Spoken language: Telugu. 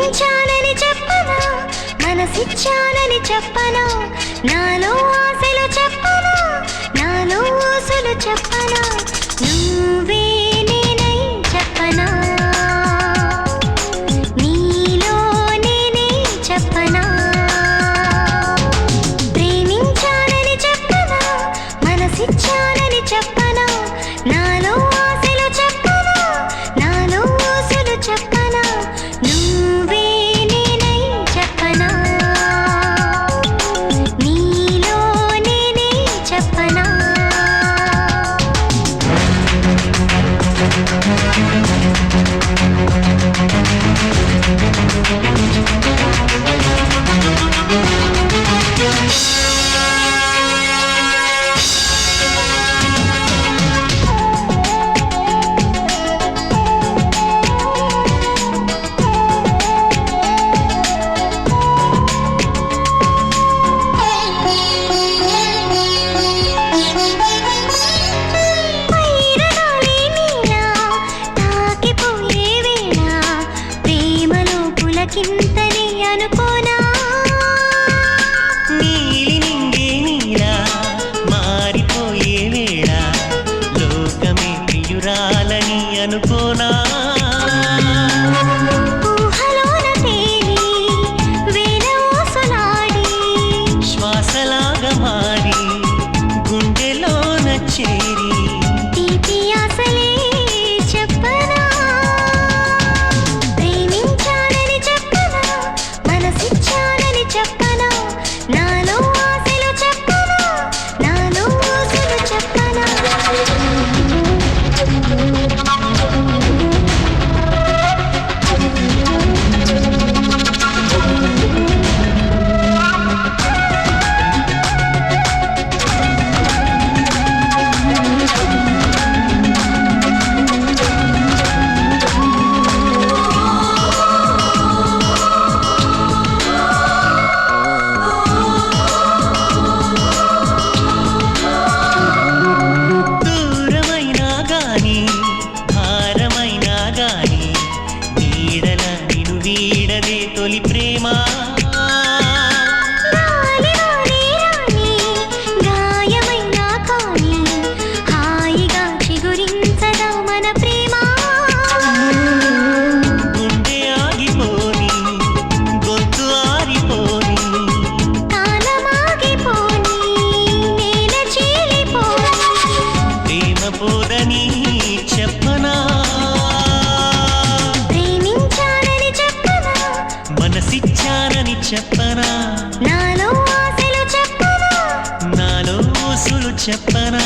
ప్రేమించానని చెప్పనా, మనసిచ్చానని చెప్పనా, నాలో ఆశలు చెప్పనా, నాలో ఊసులు చెప్పనా, నువ్వే నేనై చెప్పనా, నీలో నేనే చెప్పనా. ప్రేమించానని చెప్పనా, మనసిచ్చానని చెప్పనా, నాలో ఆశలు చెప్పనా, నాలో ఊసులు చెప్పనా, నువ్వే నేనై చెప్పనా, నీలో నేనే చెప్పనా. కింతని అనుకోనా, నీలి నింగే నీలా మారిపోయే వేళ లోకమే ప్రియురాలని అనుకోనా, ఊహలోన తేలి వేల ఊసలాడి శ్వాసలాగా మారి గుండెలోన చేరి తీపి ఆశలే చెప్పనా. ప్రేమించానని చెప్పనా, మనసిచ్చానని చెప్పనా, నాలో ఆశలు చెప్పనా, నాలో ఊసులు చెప్పనా. దూరమైనా గాని భారమైనా గాని నీడల నిను వీడదే తొలి ప్రేమ, రాని గాయమైనా కానీ హాయిగా చిగురించదా మన ప్రేమ. గుండె ఆగిపోని గొంతు ఆరిపోని కాలమాగిపోని నేల చీలిపోని ప్రేమ పోదని చెప్పనా, ప్రేమించానని చెప్పనా, మనసిచ్చానని చెప్పనా, నాలో ఆశలు చెప్పనా, నాలో ఊసులు చెప్పనా.